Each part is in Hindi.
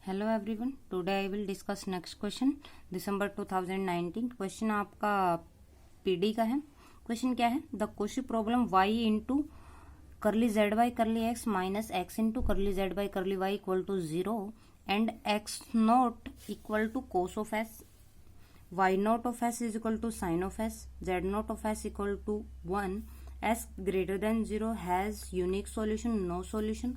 Hello everyone, today I will discuss next question December 2019। Question आपका पीडी का है। क्वेश्चन क्या है? The Cauchy problem y into curly Z by curly X minus X into curly Z by curly Y equal to 0 and X naught equal to cos of S, Y naught of S is equal to sine of S, Z naught of S equal to 1, S greater than 0 has unique solution, no solution,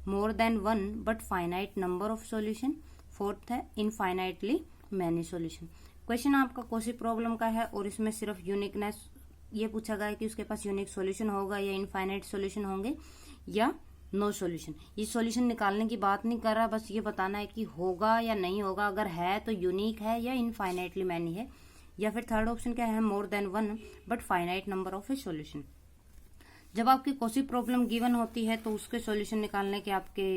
more than 1 but finite number of solution, fourth है इनफाइनाइटली मैनी सॉल्यूशन। क्वेश्चन आपका कोशी प्रॉब्लम का है और इसमें सिर्फ यूनिकनेस ये पूछा गया है कि उसके पास यूनिक सॉल्यूशन होगा या इनफाइनाइट सॉल्यूशन होंगे या नो सॉल्यूशन। ये सॉल्यूशन निकालने की बात नहीं कर रहा, बस ये बताना है कि होगा या नहीं होगा, अगर है तो यूनिक है या इनफाइनाइटली मैनी है, या फिर थर्ड ऑप्शन क्या है, मोर than 1 but finite number of A solution. जब आपकी कोशी प्रॉब्लम गिवन होती है तो उसके सॉल्यूशन निकालने के आपके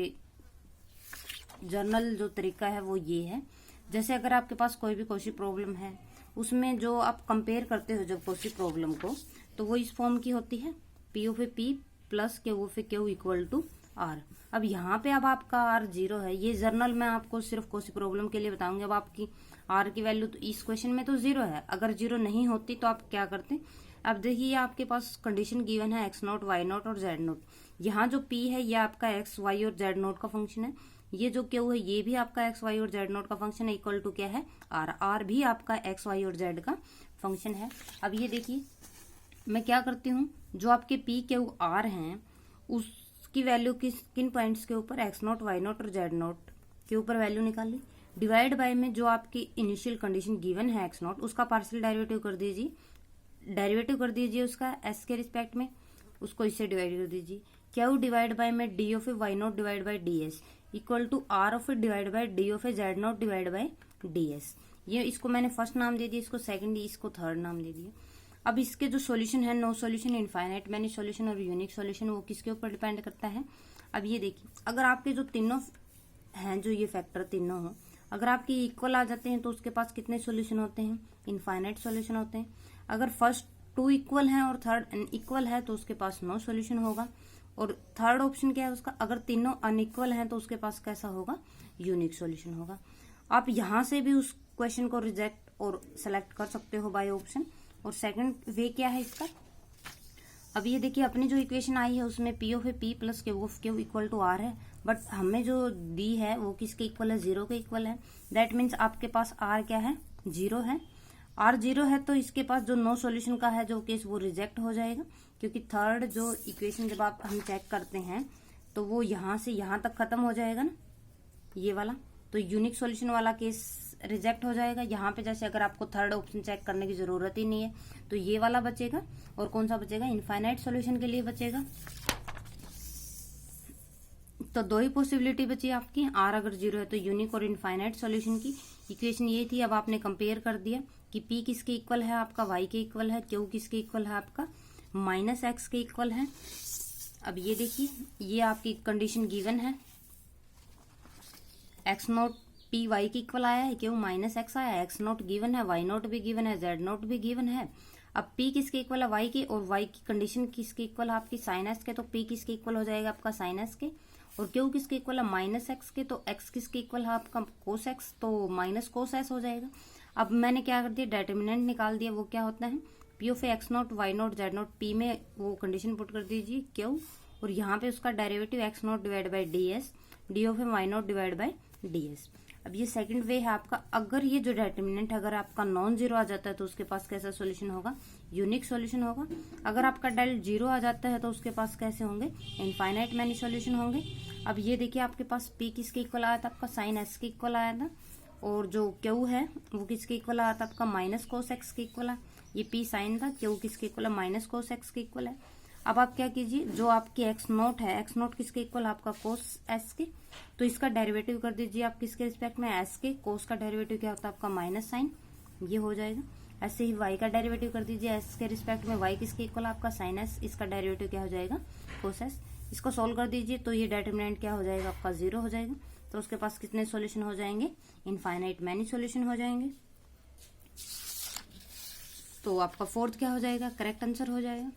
जर्नल जो तरीका है वो ये है। जैसे अगर आपके पास कोई भी कोशी प्रॉब्लम है, उसमें जो आप कंपेयर करते हो जब कोशी प्रॉब्लम को, तो वो इस फॉर्म की होती है, P of A P plus Q of A Q equal to R. अब यहाँ पे अब आपका आर 0 है, ये जर्नल मैं आपको सिर्फ कोशी प्रॉब्लम के लिए बताऊंगी। अब आपकी आर की वैल्यू तो इस क्वेश्चन में तो 0 है, अगर 0 नहीं होती तो आप क्या करते? अब देखिए आपके पास कंडीशन गिवन है एक्स नोट, वाई नोट और जेड नोट। यहाँ जो पी है ये आपका एक्स वाई और जेड नोट का फंक्शन है, ये जो क्यू है ये भी आपका एक्स वाई और जेड नोट का फंक्शन है, इक्वल टू क्या है आर, आर भी आपका एक्स वाई और जेड का फंक्शन है। अब ये देखिए मैं क्या करती हूँ, जो आपके पी क्यू आर हैं उसकी वैल्यू किन पॉइंट्स के ऊपर, एक्स नोट वाई नोट और जेड नोट के ऊपर वैल्यू निकाली, डिवाइड बाय में जो आपकी इनिशियल कंडीशन गिवन है एक्स नोट उसका पार्शियल डेरिवेटिव कर दीजिए उसका एस के रिस्पेक्ट में, उसको इससे डिवाइड कर दीजिए। क्यू डिवाइड बाय में D of A Y naught divide by D S equal to R of A divide by D of A Z naught divide by D S. ये इसको मैंने फर्स्ट नाम दे दिया, इसको सेकंड, इसको थर्ड नाम दे दिया। अब इसके जो सॉल्यूशन है, no solution, infinite many solution और यूनिक सॉल्यूशन, वो किसके ऊपर डिपेंड करता है? अब ये देखिए अगर आपके जो तीनों हैं, जो ये फैक्टर तीनों हो, अगर आपके इक्वल आ जाते हैं तो उसके पास कितने सॉल्यूशन होते हैं? इनफाइनाइट सॉल्यूशन होते हैं। अगर फर्स्ट 2 इक्वल है और थर्ड इक्वल है तो उसके पास नो सॉल्यूशन होगा। और थर्ड ऑप्शन क्या है उसका, अगर तीनों अनइक्वल हैं तो उसके पास कैसा होगा? यूनिक सॉल्यूशन होगा। आप यहां से भी उस क्वेश्चन को रिजेक्ट और सेलेक्ट कर सकते हो बाय ऑप्शन। और सेकंड वे क्या है इसका, अब ये देखिए अपनी जो इक्वेशन आई है उसमें P of A P plus Q of Q equal to R है, बट हमें जो दी है वो किसके इक्वल है? 0 के इक्वल है। दैट मीन्स आपके पास आर क्या है? 0 है। आर 0 है तो इसके पास जो नो सॉल्यूशन का है जो केस वो रिजेक्ट हो जाएगा, क्योंकि थर्ड जो इक्वेशन जब आप हम चेक करते हैं तो वो यहां से यहां तक खत्म हो जाएगा ना, ये वाला, तो यूनिक सॉल्यूशन वाला केस रिजेक्ट हो जाएगा। यहाँ पे जैसे अगर आपको थर्ड ऑप्शन चेक करने की जरूरत ही नहीं है तो ये वाला बचेगा, और कौन सा बचेगा? इनफाइनाइट सॉल्यूशन के लिए बचेगा। तो 2 ही पॉसिबिलिटी बची आपकी, आर अगर 0 है तो यूनिक और इनफाइनाइट सॉल्यूशन की इक्वेशन ये थी। अब आपने कंपेयर कर दिया कि पी किसके इक्वल है? आपका वाई के इक्वल है। क्यू किसके इक्वल है? आपका माइनस एक्स के इक्वल है। अब ये देखिए ये आपकी कंडीशन गिवन है, एक्स नोट पी वाई के इक्वल आया है, क्यू माइनस एक्स आया, एक्स नोट गिवन है, वाई नोट भी गिवन है, जेड नोट भी गिवन है। अब पी किसके इक्वल है? वाई के, और वाई की कंडीशन किसके इक्वल है? आपकी साइन एस के, तो पी किसके इक्वल हो जाएगा? आपका साइन एस के। और क्यू किसके इक्वल है? माइनस एक्स के, तो एक्स किसके इक्वल है? आपका कोस एक्स, तो माइनस कोस एस हो जाएगा। अब मैंने क्या कर दिया, डिटर्मिनेंट निकाल दिया, वो क्या होता है? P of X naught Y naught Z naught, P में वो कंडीशन पुट कर दीजिए क्यू, और यहाँ पे उसका derivative X naught divide by D S, D of Y naught divide by D S. अब ये सेकंड वे है आपका, अगर ये जो डिटर्मिनेंट अगर आपका नॉन जीरो आ जाता है तो उसके पास कैसा सॉल्यूशन होगा? यूनिक सॉल्यूशन होगा। अगर आपका डेल 0 आ जाता है तो उसके पास कैसे होंगे? इनफाइनाइट मैनी सॉल्यूशन होंगे। अब ये देखिए आपके पास पी किसके इक्वल आया था? आपका साइन एस के इक्वल आया था, और जो क्यू है वो किसके इक्वल आया था? आपका माइनस कोस एक्स के इक्वल है। ये पी साइन था, क्यू किसके इक्वल है? माइनस कोस एक्स के इक्वल है। अब आप क्या कीजिए, जो आपकी एक्स नोट है, एक्स नोट किसके इक्वल है? आपका कोस एस के, तो इसका डेरिवेटिव कर दीजिए आप किसके रिस्पेक्ट में? एस के। कोस का डेरिवेटिव क्या होता है? आपका माइनस साइन, ये हो जाएगा। ऐसे ही वाई का डेरिवेटिव कर दीजिए एस के रिस्पेक्ट में, वाई किसके इक्वल है? आपका साइन एस, इसका डेरिवेटिव क्या हो जाएगा? कोस एस। इसको सोल्व कर दीजिए तो ये डिटर्मिनेंट क्या हो जाएगा? आपका 0 हो जाएगा। तो उसके पास कितने सॉल्यूशन हो जाएंगे? इनफाइनाइट मैनी सॉल्यूशन हो जाएंगे। तो आपका फोर्थ क्या हो जाएगा? करेक्ट आंसर हो जाएगा।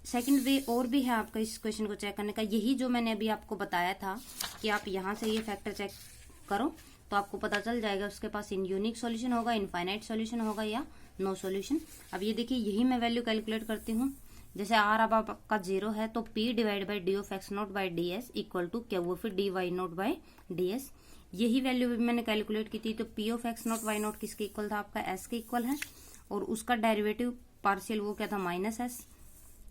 सेकंड वे और भी है आपका इस क्वेश्चन को चेक करने का, यही जो मैंने अभी आपको बताया था कि आप यहाँ से ये फैक्टर चेक करो तो आपको पता चल जाएगा उसके पास यूनिक सॉल्यूशन होगा, इनफाइनाइट सॉल्यूशन होगा या नो सॉल्यूशन। अब ये देखिए यही मैं वैल्यू कैलकुलेट करती हूँ। जैसे आर अब आपका 0 है तो p divide by D of X naught by D S equal to क्या हुआ फिर D Y naught by D S. यही वैल्यू भी मैंने कैलकुलेट की थी। तो p of X naught Y naught किसके इक्वल था, आपका s के इक्वल है, और उसका डेरिवेटिव पार्शियल वो क्या था, minus s,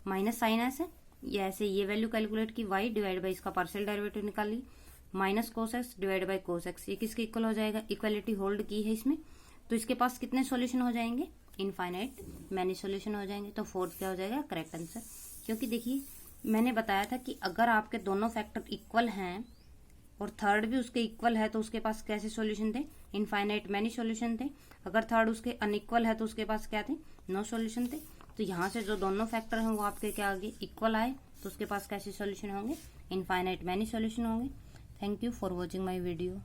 minus sine s है। ये ऐसे ये वैल्यू कैलकुलेट की, y डिवाइड बाई इसका पार्शियल डेरिवेटिव निकाली, minus cos X divide by cos X, ये किसके इक्वल हो जाएगा, इक्वालिटी होल्ड की है इसमें। तो इसके पास कितने सॉल्यूशन हो जाएंगे, इनफाइनाइट मैनी सॉल्यूशन हो जाएंगे। तो फोर्थ क्या हो जाएगा, करेक्ट आंसर। क्योंकि देखिए मैंने बताया था कि अगर आपके दोनों फैक्टर इक्वल हैं और थर्ड भी उसके इक्वल है तो उसके पास कैसे सॉल्यूशन थे, इनफाइनाइट मैनी सॉल्यूशन थे। अगर थर्ड उसके अनइक्वल है तो उसके पास क्या थे, नो सॉल्यूशन थे। तो यहाँ से जो दोनों फैक्टर हैं वो आपके क्या आगे इक्वल आए तो उसके पास कैसे सॉल्यूशन होंगे, इनफाइनाइट मैनी सॉल्यूशन होंगे। Thank you for watching my video.